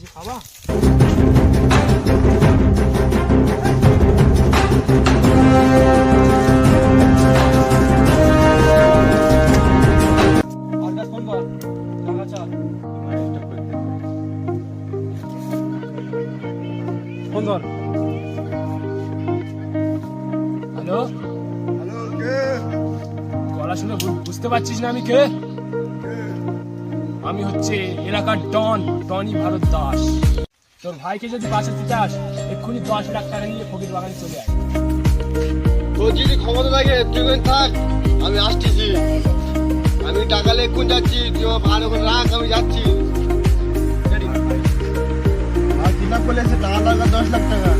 কিছু খাবা? ফোন কর, টাকা চল। ফোন কর। হ্যালো হ্যালো, কে? গলা শুনে বুঝতে পারছিস না আমি কে? আমি হচ্ছে এলাকার টনি ভারত দাস। তোর ভাইকে যদি বাঁচাতে চাস এক্ষুনি 10 লাখ টাকা নিয়ে ফকির বাগানে চলে আয়। তোর যদি ক্ষমতা থাকে তুই ওখানে থাক, আমি আসতেছি। আমি টাকা নিয়ে এক্ষুনি যাচ্ছি, তুই আমার ভাড়া ওখানে রাখ, আমি যাচ্ছি। আর কিনা বলেছে টাকা লাগা 10 লাখ টাকা।